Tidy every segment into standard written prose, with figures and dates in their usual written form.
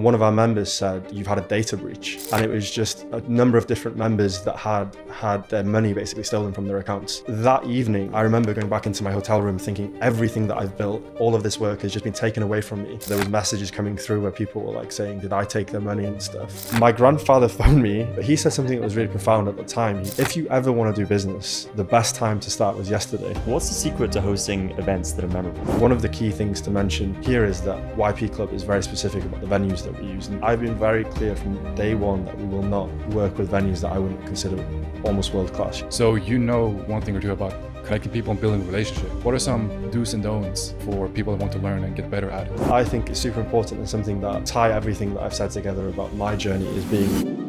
one of our members said, "You've had a data breach." And it was just a number of different members that had their money basically stolen from their accounts. That evening, I remember going back into my hotel room thinking everything that I've built, all of this work has just been taken away from me. There was messages coming through where people were like saying, "Did I take their money?" and stuff. My grandfather phoned me, but he said something that was really profound at the time. If you ever want to do business, the best time to start was yesterday. What's the secret to hosting events that are memorable? One of the key things to mention here is that YP Club is very specific about the venues that we use. And I've been very clear from day one that we will not work with venues that I wouldn't consider almost world class. So you know one thing or two about connecting people and building a relationship. What are some do's and don'ts for people that want to learn and get better at it? I think it's super important and something that tie everything that I've said together about my journey is being.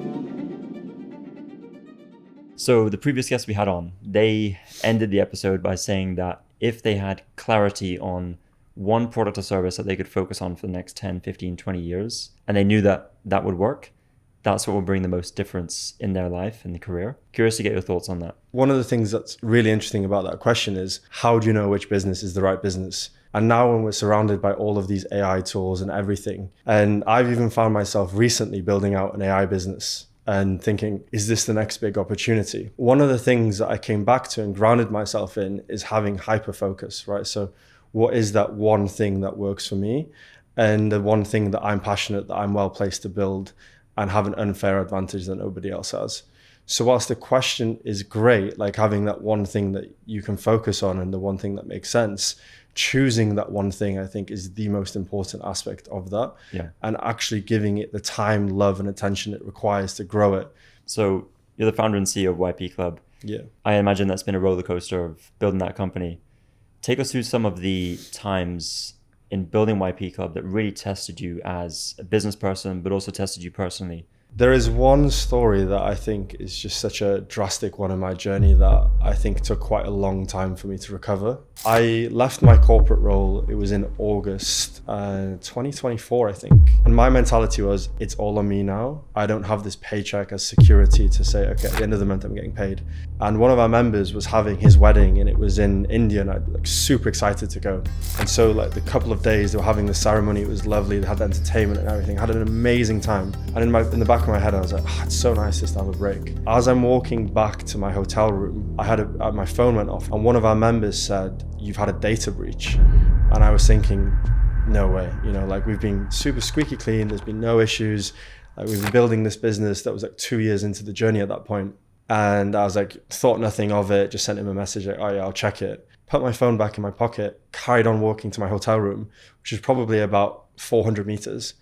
So the previous guests we had on, they ended the episode by saying that if they had clarity on one product or service that they could focus on for the next 10, 15, 20 years, and they knew that that would work, that's what will bring the most difference in their life and the career. Curious to get your thoughts on that. One of the things that's really interesting about that question is, how do you know which business is the right business? And now when we're surrounded by all of these AI tools and everything, and I've even found myself recently building out an AI business and thinking, is this the next big opportunity? One of the things that I came back to and grounded myself in is having hyper focus, right? So what is that one thing that works for me? And the one thing that I'm passionate, that I'm well placed to build and have an unfair advantage that nobody else has. So whilst the question is great, like having that one thing that you can focus on and the one thing that makes sense, choosing that one thing, I think, is the most important aspect of that. Yeah. And actually giving it the time, love, and attention it requires to grow it. So you're the founder and CEO of YP Club. Yeah. I imagine that's been a roller coaster of building that company. Take us through some of the times in building YP Club that really tested you as a business person, but also tested you personally. There is one story that I think is just such a drastic one in my journey that I think took quite a long time for me to recover. I left my corporate role, it was in August 2024, I think. And my mentality was, it's all on me now. I don't have this paycheck as security to say, okay, at the end of the month, I'm getting paid. And one of our members was having his wedding and it was in India and I'm like super excited to go. And so like the couple of days they were having the ceremony, it was lovely. They had the entertainment and everything, had an amazing time. And in the back of my head, I was like, it's so nice just to have a break. As I'm walking back to my hotel room, my phone went off and one of our members said, "You've had a data breach." And I was thinking, no way, like we've been super squeaky clean. There's been no issues. Like we've been building this business that was like 2 years into the journey at that point. And I was like, thought nothing of it, just sent him a message like, "Oh yeah, I'll check it." Put my phone back in my pocket, carried on walking to my hotel room, which was probably about 400 meters.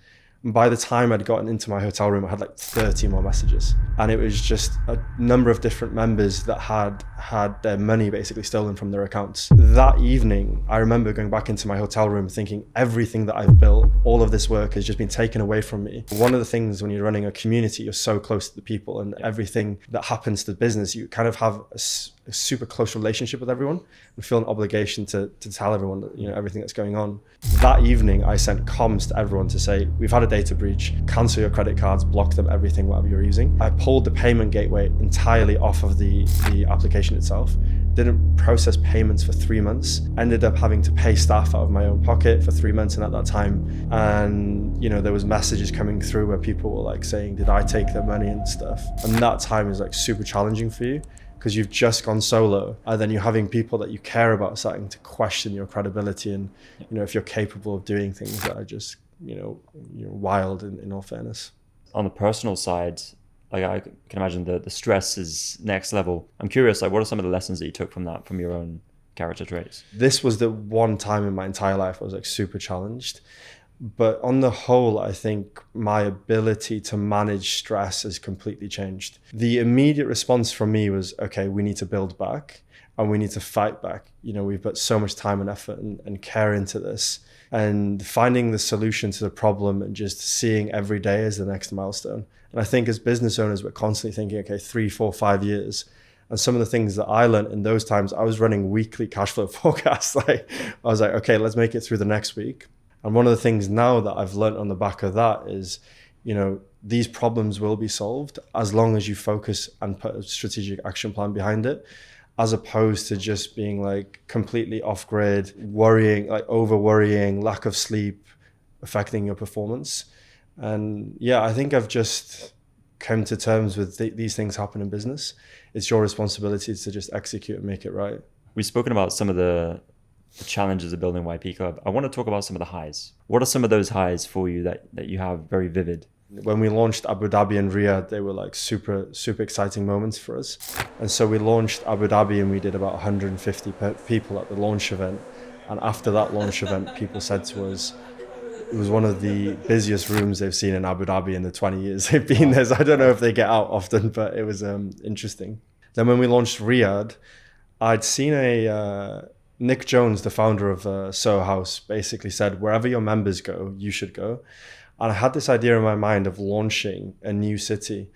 And by the time I'd gotten into my hotel room, I had like 30 more messages. And it was just a number of different members that had their money basically stolen from their accounts. That evening, I remember going back into my hotel room thinking everything that I've built, all of this work has just been taken away from me. One of the things when you're running a community, you're so close to the people and everything that happens to the business, you kind of have a super close relationship with everyone and feel an obligation to tell everyone everything that's going on. That evening, I sent comms to everyone to say, we've had a data breach, cancel your credit cards, block them, everything, whatever you're using. I pulled the payment gateway entirely off of the application itself. Didn't process payments for 3 months. Ended up having to pay staff out of my own pocket for 3 months and at that time. And there was messages coming through where people were like saying, "Did I take their money?" and stuff. And that time is like super challenging for you, because you've just gone solo and then you're having people that you care about starting to question your credibility and if you're capable of doing things that are just you're wild in all fairness. On the personal side, like I can imagine the stress is next level. I'm curious, like what are some of the lessons that you took from that, from your own character traits? This was the one time in my entire life I was like super challenged. But on the whole, I think my ability to manage stress has completely changed. The immediate response from me was, okay, we need to build back and we need to fight back. We've put so much time and effort and care into this, and finding the solution to the problem and just seeing every day as the next milestone. And I think as business owners, we're constantly thinking, okay, 3, 4, 5 years. And some of the things that I learned in those times, I was running weekly cash flow forecasts. I was like, okay, let's make it through the next week. And one of the things now that I've learned on the back of that is, these problems will be solved as long as you focus and put a strategic action plan behind it, as opposed to just being like completely off grid, worrying, like over worrying, lack of sleep, affecting your performance. And yeah, I think I've just come to terms with these things happen in business. It's your responsibility to just execute and make it right. We've spoken about some of the challenges of building YP Club. I want to talk about some of the highs. What are some of those highs for you that you have very vivid? When we launched Abu Dhabi and Riyadh, they were like super exciting moments for us. And so we launched Abu Dhabi and we did about 150 people at the launch event. And after that launch event, people said to us, it was one of the busiest rooms they've seen in Abu Dhabi in the 20 years they've been there. So I don't know if they get out often, but it was interesting. Then when we launched Riyadh, I'd seen Nick Jones, the founder of Soho House, basically said, wherever your members go, you should go. And I had this idea in my mind of launching a new city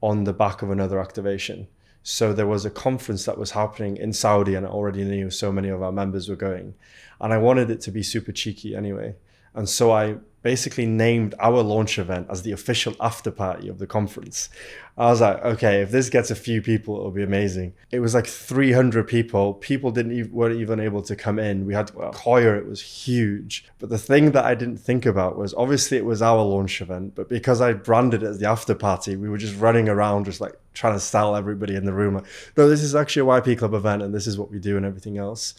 on the back of another activation. So there was a conference that was happening in Saudi, and I already knew so many of our members were going. And I wanted it to be super cheeky anyway. And so I basically named our launch event as the official after party of the conference. I was like, okay, if this gets a few people, it'll be amazing. It was like 300 people. People weren't even able to come in. We had Koya, it was huge. But the thing that I didn't think about was, obviously it was our launch event, but because I branded it as the after party, we were just running around just like trying to sell everybody in the room. Like, no, this is actually a YP Club event and this is what we do and everything else.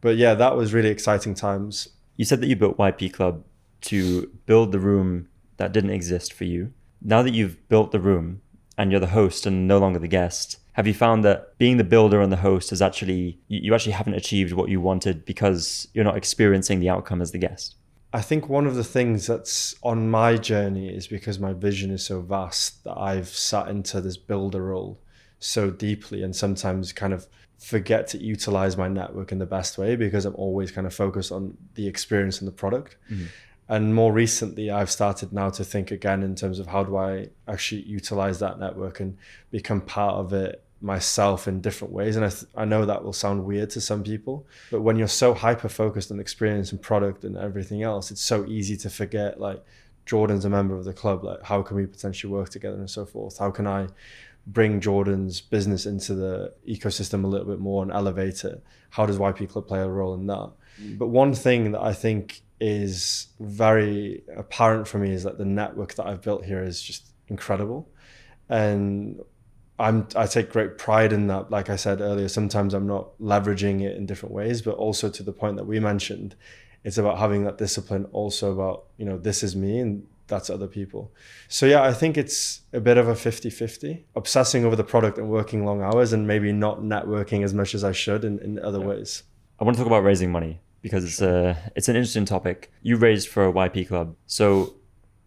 But yeah, that was really exciting times. You said that you built YP Club to build the room that didn't exist for you. Now that you've built the room and you're the host and no longer the guest, have you found that being the builder and the host is actually, you actually haven't achieved what you wanted because you're not experiencing the outcome as the guest? I think one of the things that's on my journey is because my vision is so vast that I've sat into this builder role so deeply and sometimes kind of forget to utilize my network in the best way because I'm always kind of focused on the experience and the product. Mm-hmm. And more recently, I've started now to think again in terms of how do I actually utilize that network and become part of it myself in different ways. And I know that will sound weird to some people, but when you're so hyper focused on experience and product and everything else, it's so easy to forget, like, Jordan's a member of the club. Like, how can we potentially work together and so forth? How can I bring Jordan's business into the ecosystem a little bit more and elevate it? How does YP Club play a role in that? But one thing that I think is very apparent for me is that the network that I've built here is just incredible. And I take great pride in that. Like I said earlier, sometimes I'm not leveraging it in different ways, but also to the point that we mentioned, it's about having that discipline, also about, this is me and that's other people. So yeah, I think it's a bit of a 50-50, obsessing over the product and working long hours and maybe not networking as much as I should in other ways. I want to talk about raising money because it's an interesting topic. You raised for a YP Club. So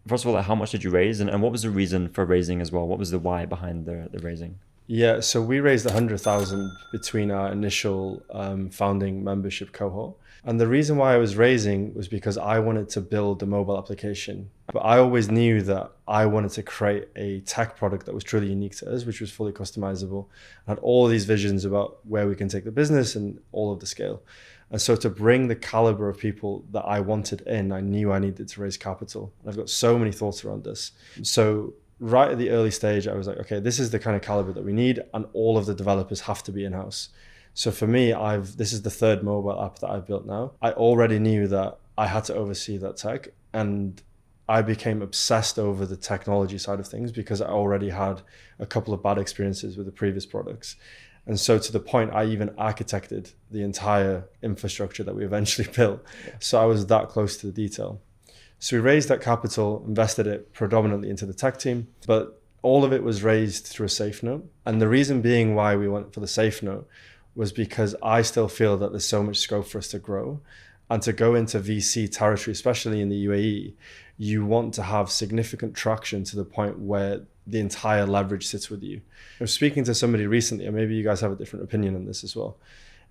first of all, how much did you raise and what was the reason for raising as well? What was the why behind the raising? Yeah, so we raised 100,000 between our initial founding membership cohort. And the reason why I was raising was because I wanted to build a mobile application. But I always knew that I wanted to create a tech product that was truly unique to us, which was fully customizable. I had all these visions about where we can take the business and all of the scale. And so to bring the caliber of people that I wanted in, I knew I needed to raise capital. I've got so many thoughts around this. So right at the early stage, I was like, okay, this is the kind of caliber that we need, and all of the developers have to be in-house. So for me, this is the third mobile app that I've built now. I already knew that I had to oversee that tech, and I became obsessed over the technology side of things because I already had a couple of bad experiences with the previous products. And so to the point, I even architected the entire infrastructure that we eventually built. So I was that close to the detail. So we raised that capital, invested it predominantly into the tech team, but all of it was raised through a safe note. And the reason being why we went for the safe note was because I still feel that there's so much scope for us to grow and to go into VC territory, especially in the UAE. You want to have significant traction to the point where the entire leverage sits with you. I was speaking to somebody recently, and maybe you guys have a different opinion on this as well,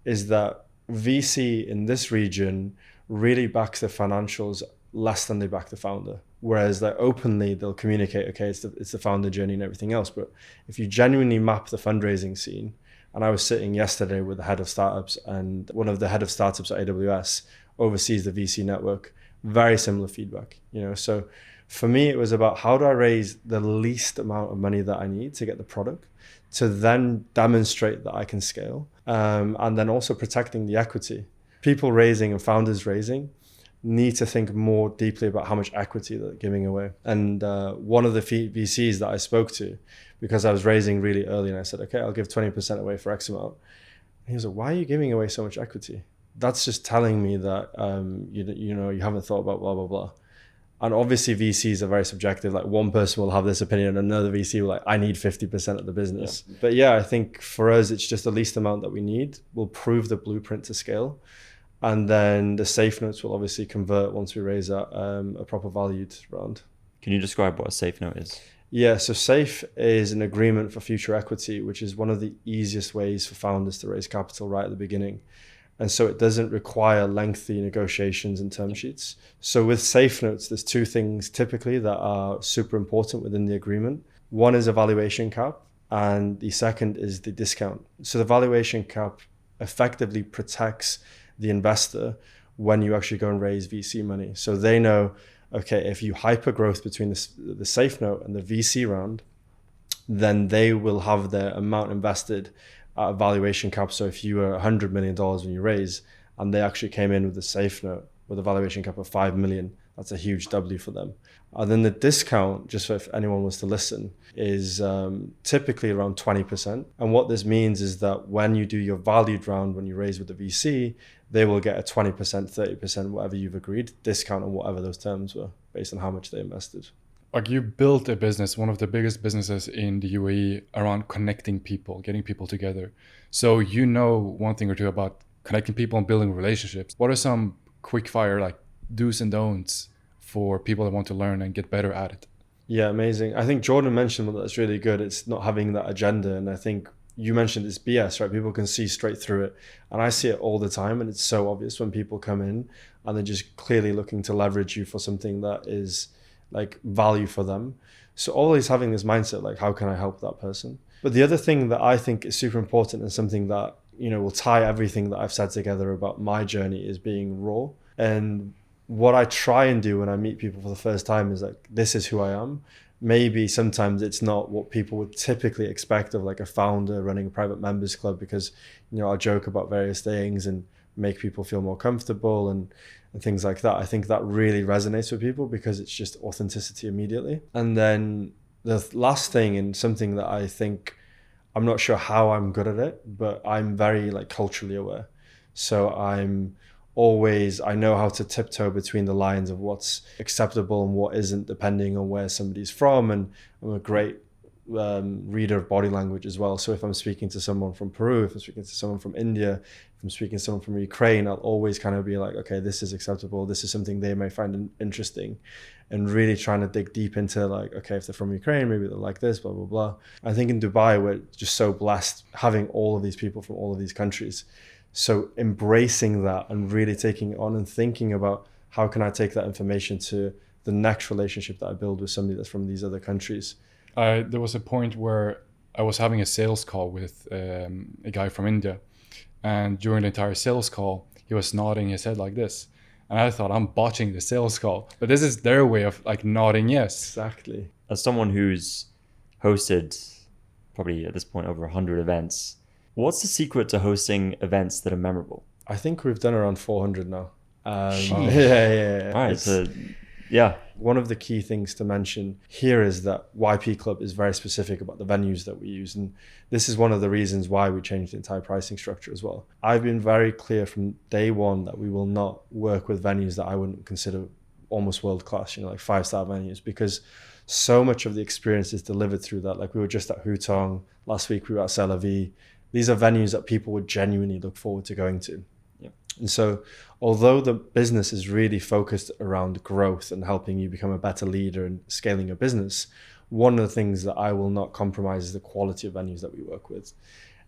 is that VC in this region really backs the financials less than they back the founder. Whereas like openly they'll communicate, okay, it's the founder journey and everything else. But if you genuinely map the fundraising scene, and I was sitting yesterday with the head of startups, and one of the head of startups at AWS oversees the VC network, very similar feedback, So for me, it was about how do I raise the least amount of money that I need to get the product, to then demonstrate that I can scale, and then also protecting the equity. People raising and founders raising, need to think more deeply about how much equity they're giving away. And one of the VCs that I spoke to, because I was raising really early, and I said, okay, I'll give 20% away for X amount. And he was like, why are you giving away so much equity? That's just telling me that you haven't thought about blah, blah, blah. And obviously VCs are very subjective. Like one person will have this opinion and another VC will like, I need 50% of the business. Yeah. But yeah, I think for us, it's just the least amount that we need. We'll prove the blueprint to scale. And then the safe notes will obviously convert once we raise a proper valued round. Can you describe what a safe note is? Yeah, so SAFE is an agreement for future equity, which is one of the easiest ways for founders to raise capital right at the beginning. And so it doesn't require lengthy negotiations and term sheets. So with safe notes, there's two things typically that are super important within the agreement. One is a valuation cap, and the second is the discount. So the valuation cap effectively protects the investor when you actually go and raise VC money. So they know, okay, if you hyper growth between the safe note and the VC round, then they will have their amount invested at a valuation cap. So if you were $100 million when you raise, and they actually came in with a safe note with a valuation cap of 5 million, that's a huge W for them. And then the discount, just so if anyone was to listen, is typically around 20%. And what this means is that when you do your valued round, when you raise with the VC, they will get a 20%, 30%, whatever you've agreed, discount on whatever those terms were based on how much they invested. Like you built a business, one of the biggest businesses in the UAE around connecting people, getting people together. So you know one thing or two about connecting people and building relationships. What are some quick fire like do's and don'ts for people that want to learn and get better at it? Yeah, amazing. I think Jordan mentioned one that's really good. It's not having that agenda. And I think you mentioned it's BS, right? People can see straight through it. And I see it all the time. And it's so obvious when people come in and they're just clearly looking to leverage you for something that is like value for them. So always having this mindset, like, how can I help that person? But the other thing that I think is super important and something that, will tie everything that I've said together about my journey is being raw. And what I try and do when I meet people for the first time is like, this is who I am. Maybe sometimes it's not what people would typically expect of like a founder running a private members club, because, I'll joke about various things and make people feel more comfortable and things like that. I think that really resonates with people because it's just authenticity immediately. And then the last thing, and something that I think, I'm not sure how I'm good at it, but I'm very like culturally aware. So I know how to tiptoe between the lines of what's acceptable and what isn't, depending on where somebody's from. And I'm a great reader of body language as well. So if I'm speaking to someone from Peru, if I'm speaking to someone from India, if I'm speaking to someone from Ukraine, I'll always kind of be like, okay, this is acceptable. This is something they may find interesting, and really trying to dig deep into like, okay, if they're from Ukraine, maybe they're like this, blah, blah, blah. I think in Dubai, we're just so blessed having all of these people from all of these countries. So embracing that and really taking it on and thinking about how can I take that information to the next relationship that I build with somebody that's from these other countries. There was a point where I was having a sales call with a guy from India, and during the entire sales call, he was nodding his head like this. And I thought, I'm botching the sales call. But this is their way of like nodding yes. Exactly. As someone who's hosted probably at this point over 100 events, what's the secret to hosting events that are memorable? I think we've done around 400 now. Yeah. All right, so yeah. One of the key things to mention here is that YP Club is very specific about the venues that we use. And this is one of the reasons why we changed the entire pricing structure as well. I've been very clear from day one that we will not work with venues that I wouldn't consider almost world-class, like 5-star venues, because so much of the experience is delivered through that. Like we were just at Hutong, last week we were at C'est La Vie. These are venues that people would genuinely look forward to going to. And so although the business is really focused around growth and helping you become a better leader and scaling your business, one of the things that I will not compromise is the quality of venues that we work with.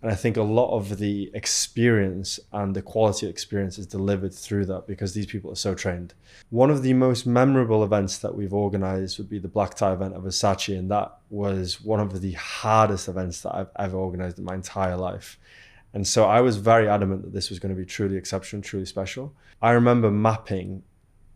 And I think a lot of the experience and the quality of experience is delivered through that because these people are so trained. One of the most memorable events that we've organized would be the black tie event at Versace. And that was one of the hardest events that I've ever organized in my entire life. And so I was very adamant that this was going to be truly exceptional, truly special. I remember mapping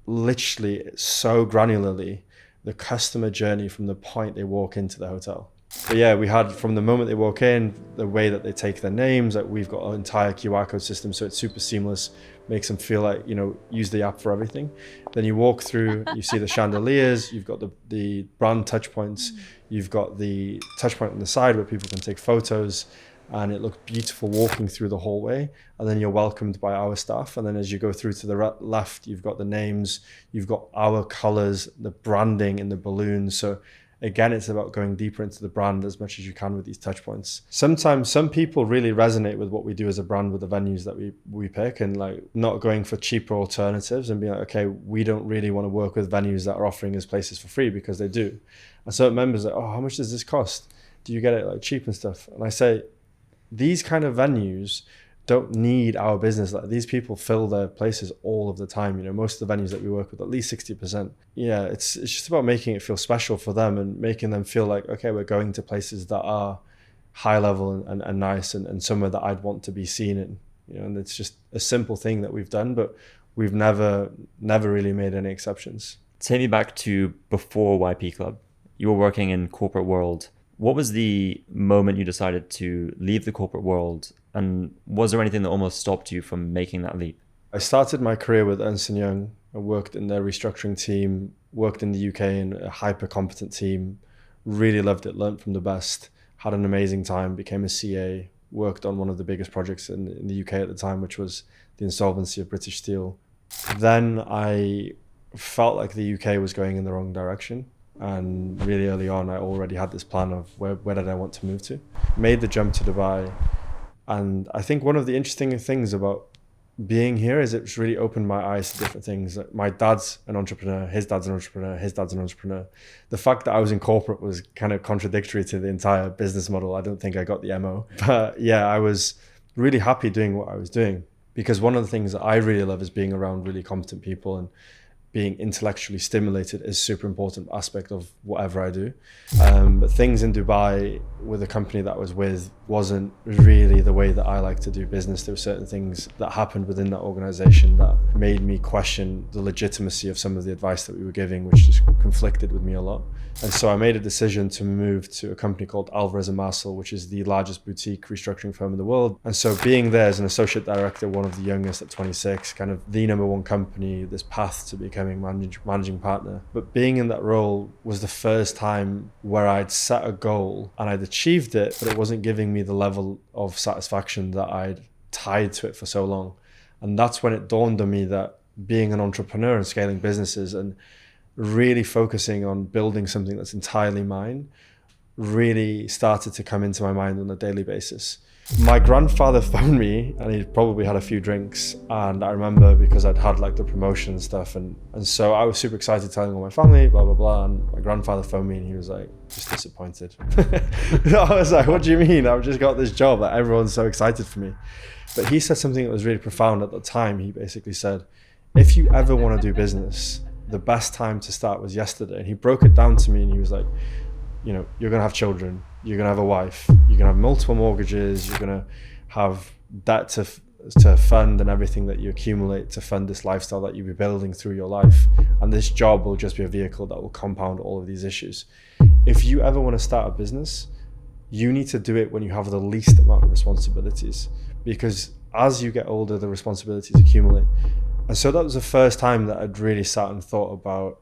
literally so granularly the customer journey from the point they walk into the hotel. But yeah, we had from the moment they walk in, the way that they take their names, like we've got an entire QR code system, so it's super seamless, makes them feel like, use the app for everything. Then you walk through, you see the chandeliers, you've got the brand touch points, you've got the touch point on the side where people can take photos, and it looks beautiful walking through the hallway. And then you're welcomed by our staff. And then as you go through to the left, you've got the names, you've got our colors, the branding and the balloons. So again, it's about going deeper into the brand as much as you can with these touch points. Sometimes some people really resonate with what we do as a brand with the venues that we pick, and like not going for cheaper alternatives and being like, okay, we don't really want to work with venues that are offering us places for free, because they do. And certain members are like, oh, how much does this cost? Do you get it like cheap and stuff? And I say, these kind of venues don't need our business. Like, these people fill their places all of the time. Most of the venues that we work with, at least 60%. Yeah, it's just about making it feel special for them and making them feel like, okay, we're going to places that are high level and nice and somewhere that I'd want to be seen in. And it's just a simple thing that we've done, but we've never really made any exceptions. Take me back to before YP Club. You were working in corporate world. What was the moment you decided to leave the corporate world, and was there anything that almost stopped you from making that leap? I started my career with Ernst & Young. I worked in their restructuring team, worked in the UK in a hyper competent team, really loved it, learned from the best, had an amazing time, became a CA, worked on one of the biggest projects in the UK at the time, which was the insolvency of British Steel. Then I felt like the UK was going in the wrong direction. And really early on, I already had this plan of where did I want to move to. Made the jump to Dubai. And I think one of the interesting things about being here is it's really opened my eyes to different things. Like, my dad's an entrepreneur, his dad's an entrepreneur, his dad's an entrepreneur. The fact that I was in corporate was kind of contradictory to the entire business model. I don't think I got the MO. But yeah, I was really happy doing what I was doing, because one of the things that I really love is being around really competent people, and being intellectually stimulated is a super important aspect of whatever I do. But things in Dubai with the company that I was with wasn't really the way that I like to do business. There were certain things that happened within that organization that made me question the legitimacy of some of the advice that we were giving, which just conflicted with me a lot. And so I made a decision to move to a company called Alvarez & Marsal, which is the largest boutique restructuring firm in the world. And so being there as an associate director, one of the youngest at 26, kind of the number one company, this path to becoming managing partner. But being in that role was the first time where I'd set a goal and I'd achieved it, but it wasn't giving me the level of satisfaction that I'd tied to it for so long. And that's when it dawned on me that being an entrepreneur and scaling businesses and really focusing on building something that's entirely mine really started to come into my mind on a daily basis. My grandfather phoned me, and he'd probably had a few drinks, and I remember because I'd had like the promotion and stuff, and so I was super excited telling all my family, blah blah blah, and my grandfather phoned me and he was like, just disappointed. I was like, what do you mean? I've just got this job, like everyone's so excited for me. But he said something that was really profound at the time. He basically said, if you ever want to do business, the best time to start was yesterday. And he broke it down to me, and he was like, you're going to have children, you're going to have a wife, you're going to have multiple mortgages, you're going to have debt to fund, and everything that you accumulate to fund this lifestyle that you'll be building through your life. And this job will just be a vehicle that will compound all of these issues. If you ever want to start a business, you need to do it when you have the least amount of responsibilities, because as you get older, the responsibilities accumulate. And so that was the first time that I'd really sat and thought about,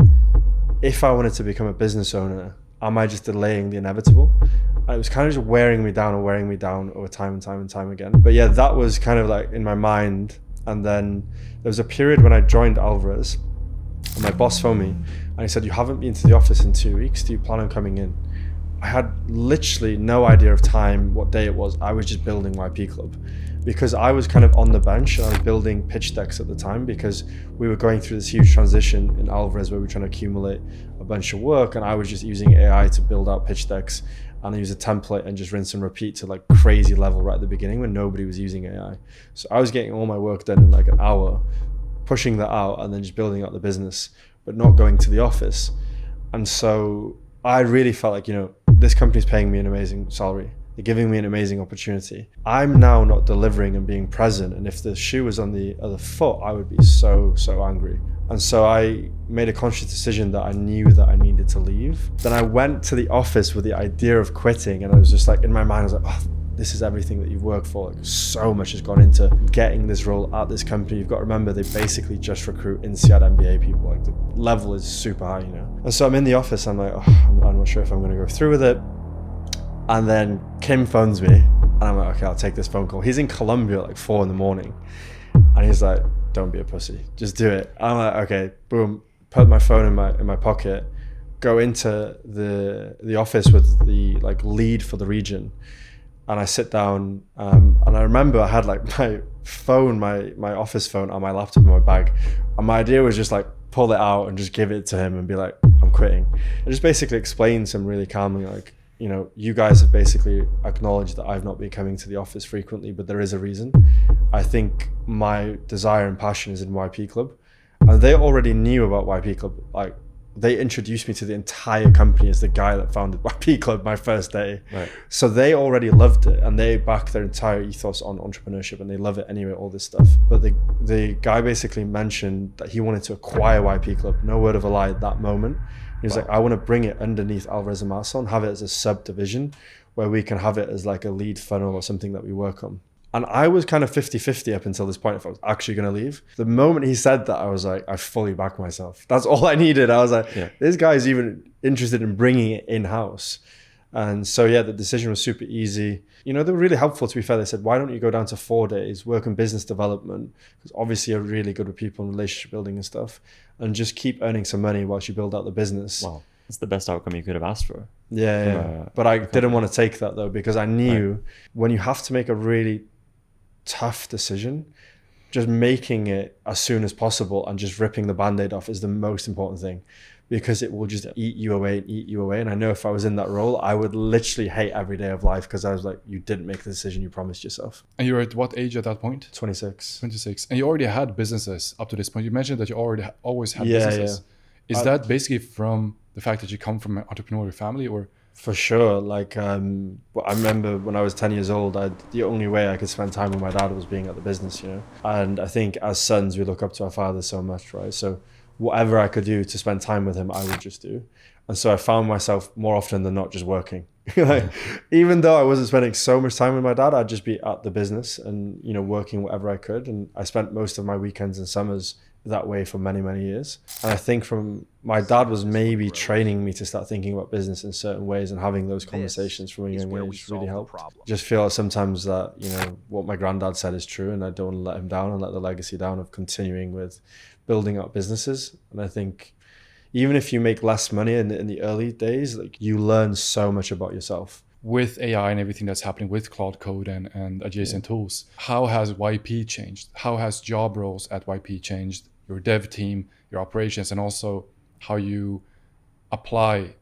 if I wanted to become a business owner, am I just delaying the inevitable? And it was kind of just wearing me down over time and time again. But yeah, that was kind of like in my mind. And then there was a period when I joined Alvarez, and my boss phoned me and he said, you haven't been to the office in 2 weeks. Do you plan on coming in? I had literally no idea of time, what day it was. I was just building YP Club, because I was kind of on the bench and I was building pitch decks at the time, because we were going through this huge transition in Alvarez where we were trying to accumulate a bunch of work, and I was just using AI to build out pitch decks, and I use a template and just rinse and repeat to like crazy level right at the beginning when nobody was using AI. So I was getting all my work done in like an hour, pushing that out and then just building out the business, but not going to the office. And so I really felt like, this company's paying me an amazing salary. They're giving me an amazing opportunity. I'm now not delivering and being present. And if the shoe was on the other foot, I would be so angry. And so I made a conscious decision that I knew that I needed to leave. Then I went to the office with the idea of quitting, and I was just like, in my mind, I was like, oh, this is everything that you've worked for. Like, so much has gone into getting this role at this company. You've got to remember, they basically just recruit INSEAD MBA people. Like, the level is super high, you know? And so I'm in the office, I'm like, oh, I'm not sure if I'm going to go through with it. And then Kim phones me, and I'm like, okay, I'll take this phone call. He's in Colombia at like 4 a.m. And he's like, don't be a pussy, just do it. I'm like, okay, boom, put my phone in my pocket, go into the office with the like lead for the region. And I sit down, and I remember I had like my phone, my office phone on my laptop in my bag. And my idea was just like pull it out and just give it to him and be like, I'm quitting. I just basically explained to him really calmly, like, you know, you guys have basically acknowledged that I've not been coming to the office frequently, but there is a reason. I think my desire and passion is in YP Club. And they already knew about YP Club. Like, they introduced me to the entire company as the guy that founded YP Club my first day. Right. So they already loved it, and they back their entire ethos on entrepreneurship, and they love it anyway, all this stuff. But the guy basically mentioned that he wanted to acquire YP Club. No word of a lie at that moment. He was like, I want to bring it underneath Alvarez & Marsal and have it as a subdivision where we can have it as like a lead funnel or something that we work on. And I was kind of 50-50 up until this point if I was actually going to leave. The moment he said that, I was like, I fully backed myself. That's all I needed. I was like, This guy's even interested in bringing it in-house. And so, yeah, the decision was super easy. You know, they were really helpful, to be fair. They said, why don't you go down to 4 days, work in business development, because obviously you're really good with people and relationship building and stuff, and just keep earning some money whilst you build out the business. Wow. That's the best outcome you could have asked for. Yeah. But I didn't want to take that, though, because I knew when you have to make a really tough decision, just making it as soon as possible and just ripping the Band-Aid off is the most important thing, because it will just eat you away. And I know if I was in that role, I would literally hate every day of life, because I was like, you didn't make the decision you promised yourself. And you were at what age at that point? 26. 26. And you already had businesses up to this point. You mentioned that you always had businesses. Yeah. Is that basically from the fact that you come from an entrepreneurial family, or? For sure. Like, I remember when I was 10 years old, the only way I could spend time with my dad was being at the business, you know? And I think as sons, we look up to our father so much, right? So whatever I could do to spend time with him, I would just do. And so I found myself more often than not just working. Like, even though I wasn't spending so much time with my dad, I'd just be at the business and, you know, working whatever I could. And I spent most of my weekends and summers that way for many, many years. And I think from my dad was maybe training me to start thinking about business in certain ways, and having those conversations from a young age really helped. Just feel sometimes that, you know, what my granddad said is true, and I don't want to let him down and let the legacy down of continuing with building up businesses. And I think even if you make less money in the early days, like, you learn so much about yourself. With AI and everything that's happening with Cloud Code and adjacent tools, how has YP changed? How has job roles at YP changed? Your dev team, your operations, and also how you apply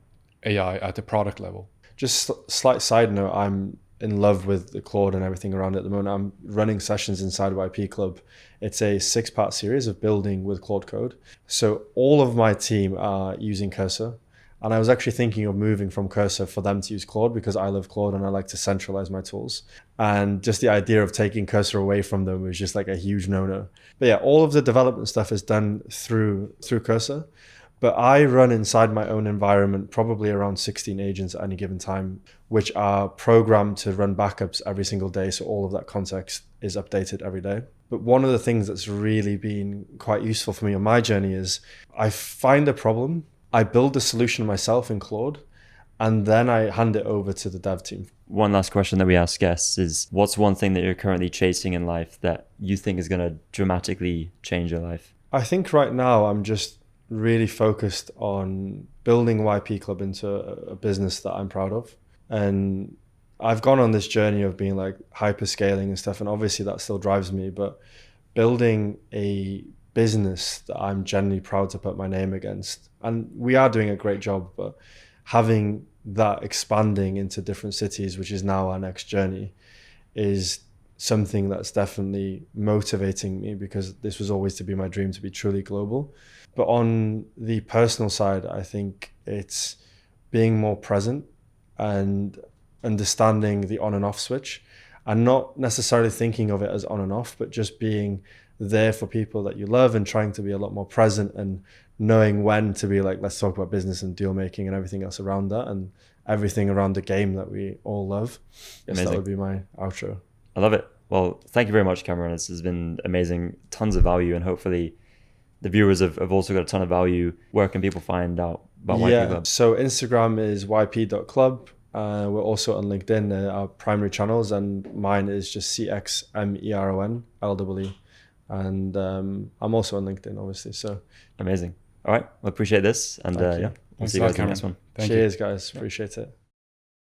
AI at the product level? Just slight side note, I'm in love with the Claude and everything around it at the moment. I'm running sessions inside of YP Club. It's a 6-part series of building with Claude Code. So all of my team are using Cursor. And I was actually thinking of moving from Cursor for them to use Claude, because I love Claude and I like to centralize my tools. And just the idea of taking Cursor away from them was just like a huge no-no. But yeah, all of the development stuff is done through Cursor. But I run inside my own environment probably around 16 agents at any given time, which are programmed to run backups every single day. So all of that context is updated every day. But one of the things that's really been quite useful for me on my journey is I find a problem, I build the solution myself in Claude, and then I hand it over to the dev team. One last question that we ask guests is, what's one thing that you're currently chasing in life that you think is going to dramatically change your life? I think right now I'm just really focused on building YP Club into a business that I'm proud of. And I've gone on this journey of being like hyper scaling and stuff, and obviously that still drives me, but building a business that I'm genuinely proud to put my name against. And we are doing a great job, but having that expanding into different cities, which is now our next journey, is something that's definitely motivating me, because this was always to be my dream, to be truly global. But on the personal side, I think it's being more present and understanding the on and off switch, and not necessarily thinking of it as on and off, but just being there for people that you love, and trying to be a lot more present and knowing when to be like, let's talk about business and deal making and everything else around that, and everything around the game that we all love. Yes, that would be my outro. I love it. Well, thank you very much, Cameron. This has been amazing. Tons of value, and hopefully the viewers have also got a ton of value. Where can people find out about YP Club? So Instagram is yp.club. We're also on LinkedIn, our primary channels, and mine is just CXMERONLEE. And I'm also on LinkedIn, obviously. So amazing. All right. Well, appreciate this. And we'll see you guys in the next one. Cheers, guys. Appreciate it.